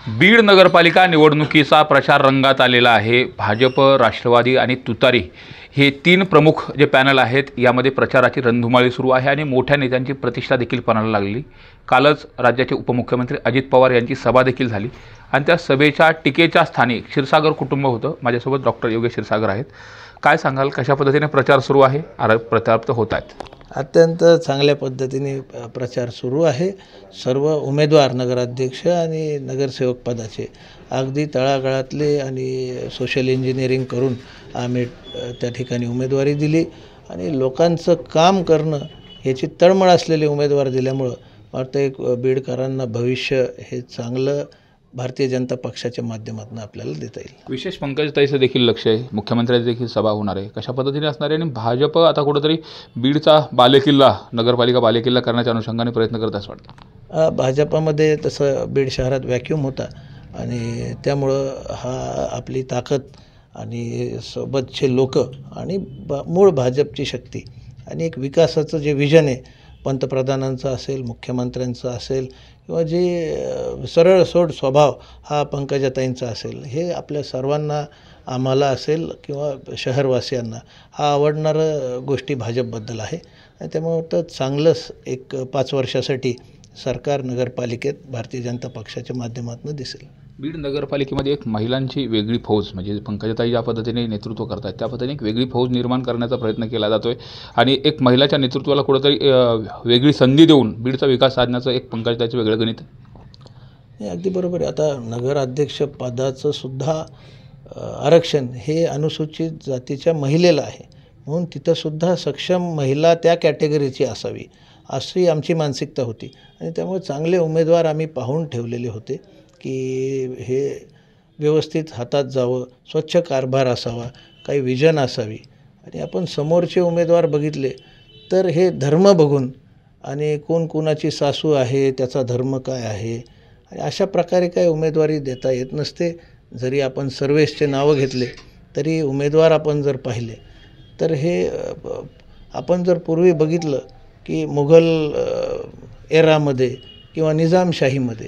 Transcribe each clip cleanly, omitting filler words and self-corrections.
बीड नगरपालिका निवडणुकीचा प्रचार रंगात आलेला आहे। भाजप, राष्ट्रवादी आणि तुतारी हे तीन प्रमुख जे पॅनल आहेत यामध्ये प्रचाराची रणधुमाळी सुरू आहे आणि मोठ्या नेत्यांची प्रतिष्ठा देखील पणाला लागली। कालच राज्याचे उपमुख्यमंत्री अजित पवार यांची सभा देखील झाली आणि त्या सभेच्या टीकेच्या स्थानी क्षीरसागर कुटुंब होतं। माझ्यासोबत डॉक्टर योगेश क्षीरसागर आहेत। काय सांगाल, कशा पद्धतीने प्रचार सुरू आहे? प्रचार होत आहेत? अत्यंत चांगल्या पद्धतीने प्रचार सुरू आहे। सर्व उमेदवार नगराध्यक्ष आणि नगरसेवक पदाचे अगदी तळागाळातले आणि सोशल इंजिनिअरिंग करून आम्ही त्या ठिकाणी उमेदवारी दिली आणि लोकांचं काम करणं याची तळमळ असलेले उमेदवार दिल्यामुळं वाटतं एक बीडकरांना भविष्य हे चांगलं भारतीय जनता पक्षाच्या माध्यमातून आपल्याला देता येईल। विशेष पंकजताईचं देखील लक्ष आहे, मुख्यमंत्र्यांची देखील सभा होणार आहे। कशा पद्धतीने असणार आहे आणि भाजप आता कुठेतरी बीडचा बालेकिल्ला, नगरपालिका बालेकिल्ला करण्याच्या अनुषंगाने प्रयत्न करत असं वाटतं? भाजपामध्ये तसं बीड शहरात व्हॅक्यूम होता आणि त्यामुळं हा आपली ताकद आणि सोबतचे लोक आणि मूळ भाजपची शक्ती आणि एक विकासाचं जे विजन आहे पंतप्रधानांचं असेल, मुख्यमंत्र्यांचं असेल किंवा जे सरळ सोड स्वभाव हा पंकजाताईंचा असेल, हे आपल्या सर्वांना, आम्हाला असेल किंवा शहरवासियांना हा आवडणारं गोष्टी भाजपबद्दल आहे आणि त्यामुळे तर चांगलंच एक 5 वर्षासाठी सरकार नगरपालिकेत भारतीय जनता पक्षाच्या माध्यमातून दिसेल। बीड नगरपालिकेमध्ये एक महिलांची वेगळी फौज, म्हणजे पंकजाताई ज्या पद्धतीने नेतृत्व करतात त्या पद्धतीने एक वेगळी फौज निर्माण करण्याचा प्रयत्न केला जातोय आणि एक महिलाच्या नेतृत्वाला कुठेतरी वेगळी संधी देऊन बीडचा विकास साधण्याचं एक पंकजाताईचं वेगळं गणित आहे। अगदी बरोबर आहे। आता नगराध्यक्ष पदाचं सुद्धा आरक्षण हे अनुसूचित जातीच्या महिलेला आहे, म्हणून तिथंसुद्धा सक्षम महिला त्या कॅटेगरीची असावी अशी आमची मानसिकता होती आणि त्यामुळे चांगले उमेदवार आम्ही पाहून ठेवलेले होते की हे व्यवस्थित हातात जावं, स्वच्छ कारभार असावा, काही विजन असावी आणि आपण समोरचे उमेदवार बघितले तर हे धर्म बघून आणि कोण कोणाची सासू आहे, त्याचा धर्म काय आहे आणि अशा प्रकारे काही उमेदवारी देता येत नसते। जरी आपण सर्वेसचे नावं घेतले तरी उमेदवार आपण जर पाहिले तर हे आपण जर पूर्वी बघितलं की मुघल एरामध्ये किंवा निजामशाहीमध्ये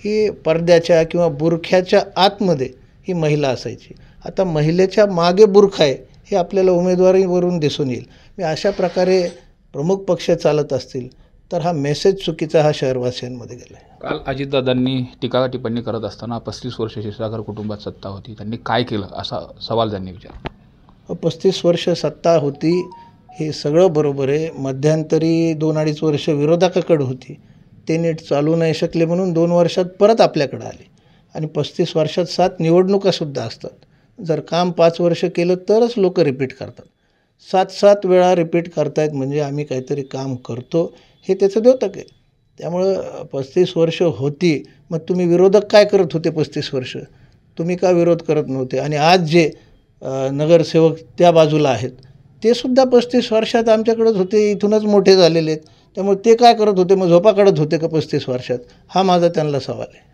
ही पडद्याच्या किंवा बुरख्याच्या आतमध्ये ही महिला असायची। आता महिलेच्या मागे बुरखा आहे हे आपल्याला उमेदवारीवरून दिसून येईल। मी अशा प्रकारे प्रमुख पक्ष चालत असतील तर हा मेसेज चुकीचा हा शहरवासियांमध्ये गेला आहे। काल अजितदादांनी टीका टिप्पणी करत असताना 35 वर्ष क्षीरसागर कुटुंबात सत्ता होती, त्यांनी काय केलं असा सवाल त्यांनी विचारला। 35 वर्ष सत्ता होती हे सगळं बरोबर आहे। मध्यंतरी 2-2.5 वर्ष विरोधकाकडे होती, ते नीट चालू नाही शकले म्हणून 2 वर्षात परत आपल्याकडे आले आणि 35 वर्षात 7 निवडणुकासुद्धा असतात। जर काम 5 वर्ष केलं तरच लोक रिपीट करतात। 7 वेळा रिपीट करतायत म्हणजे आम्ही काहीतरी काम करतो हे त्याचं द्योतक आहे। त्यामुळं 35 वर्ष होती, मग तुम्ही विरोधक काय करत होते 35 वर्ष? तुम्ही का विरोध करत नव्हते? आणि आज जे नगरसेवक त्या बाजूला आहेत ते सुद्धा 35 वर्षात आमच्याकडेच होते, इथूनच मोठे झालेले आहेत, त्यामुळे ते काय करत होते? मग झोपा काढत होते का 35 वर्षात? हा माझा त्यांना सवाल आहे।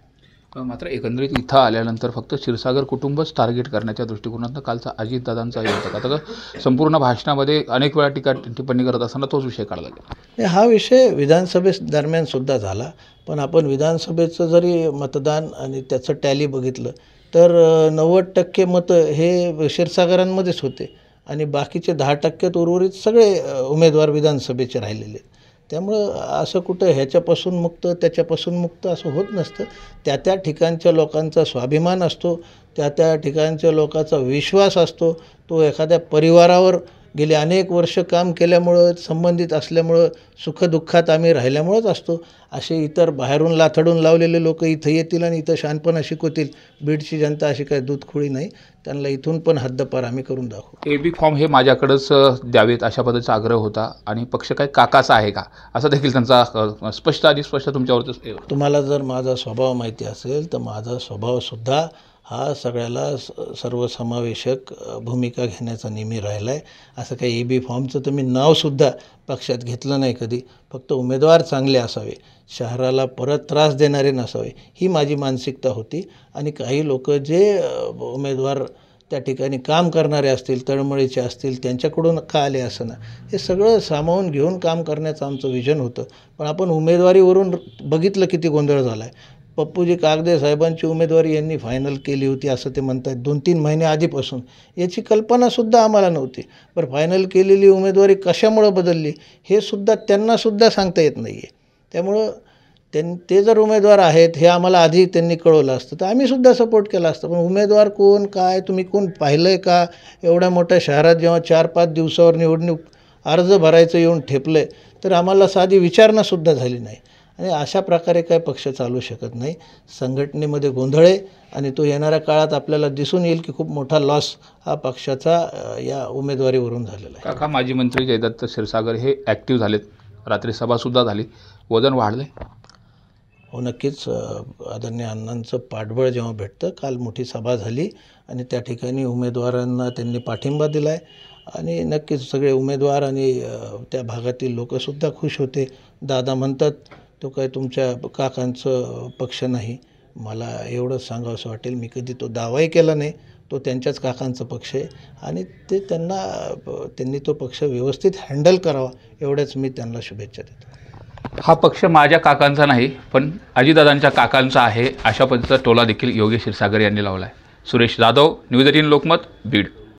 मात्र एकंदरीत इथं आल्यानंतर फक्त क्षीरसागर कुटुंबच टार्गेट करण्याच्या दृष्टिकोनातून कालचा अजितदादांचाही होता। आता संपूर्ण भाषणामध्ये अनेक वेळा टीका टिप्पणी करत असताना तोच विषय काढला गेला। हा विषय विधानसभेदरम्यान सुद्धा झाला, पण आपण विधानसभेचं जरी मतदान आणि त्याचं टॅली बघितलं तर 90% मतं हे क्षीरसागरांमध्येच होते आणि बाकीचे 10% उर्वरित सगळे उमेदवार विधानसभेचे राहिलेले आहेत। त्यामुळं असं कुठं ह्याच्यापासून मुक्त त्याच्यापासून मुक्त असं होत नसतं। त्या ठिकाणच्या लोकांचा स्वाभिमान असतो, त्या ठिकाणच्या लोकांचा विश्वास असतो, तो एखाद्या परिवारावर गेले अनेक वर्ष काम केल्यामुळं, संबंधित असल्यामुळं, सुखदुःखात आम्ही राहिल्यामुळंच असतो। असे इतर बाहेरून लाथडून लावलेले लोक इथं येतील आणि इथं शहाणपणा शिकवतील। बीडची जनता अशी काही दूधखोळी नाही, त्यांना इथून पण हद्दपार आम्ही करून दाखवू। AB फॉर्म हे माझ्याकडेच द्यावेत अशा पद्धतीचा आग्रह होता आणि पक्ष काय काकाचा आहे का असं देखील त्यांचा स्पष्ट तुमच्यावरच। तुम्हाला जर माझा स्वभाव माहिती असेल तर माझा स्वभावसुद्धा हा सगळ्याला सर्वसमावेशक भूमिका घेण्याचा नेहमी राहिला आहे। असं काही AB फॉर्मचं तर मी नावसुद्धा पक्षात घेतलं नाही कधी। फक्त उमेदवार चांगले असावे, शहराला परत त्रास देणारे नसावे ही माझी मानसिकता होती आणि काही लोक जे उमेदवार त्या ठिकाणी काम करणारे असतील, तळमळीचे असतील, त्यांच्याकडून का आले असं ना, हे सगळं सामावून घेऊन काम करण्याचं आमचं विजन होतं। पण आपण उमेदवारीवरून बघितलं किती गोंधळ झाला आहे। पप्पूजी कागदे साहेबांची उमेदवारी यांनी फायनल केली होती असं ते म्हणतात 2-3 महिने आधीपासून. याची कल्पनासुद्धा आम्हाला नव्हती. बरं फायनल केलेली उमेदवारी कशामुळं बदलली हे सुद्धा त्यांनासुद्धा सांगता येत नाही आहे. त्यामुळं ते जर उमेदवार आहेत हे आम्हाला आधी त्यांनी कळवलं असतं तर आम्हीसुद्धा सपोर्ट केला असतं. पण उमेदवार कोण काय तुम्ही कोण पाहिलं आहे का? एवढ्या मोठ्या शहरात जेव्हा 4-5 दिवसावर निवडणूक अर्ज भरायचं येऊन ठेपलं आहे तर आम्हाला साधी विचारणासुद्धा झाली नाही. आणि अशा प्रकारे काय पक्ष चालू शकत नाही. संघटनेमध्ये गोंधळ आहे आणि तो येणाऱ्या काळात आपल्याला दिसून येईल की खूप मोठा लॉस हा पक्षाचा या उमेदवारीवरून झालेला आहे. काका, माजी मंत्री जयदत्त क्षीरसागर हे ॲक्टिव्ह झालेत, रात्री सभासुद्धा झाली, वजन वाढलं? हो नक्कीच. आदरणीय अण्णांचं पाठबळ जेव्हा भेटतं, काल मोठी सभा झाली आणि त्या ठिकाणी उमेदवारांना त्यांनी पाठिंबा दिला आहे आणि नक्कीच सगळे उमेदवार आणि त्या भागातील लोकंसुद्धा खुश होते. दादा म्हणतात तो काय तुमच्या काकांचं पक्ष नाही. मला एवढंच सांगावंसं वाटेल, मी कधी तो दावाही केला नाही. तो त्यांच्याच काकांचा पक्ष आहे आणि त्यांनी तो पक्ष व्यवस्थित हँडल करावा एवढ्याच मी त्यांना शुभेच्छा देतो. हा पक्ष माझ्या काकांचा नाही पण अजितदादांच्या काकांचा आहे, अशा पद्धतीचा टोला देखील योगेश क्षीरसागर यांनी लावला आहे. सुरेश जाधव, न्यूज 18 लोकमत, बीड.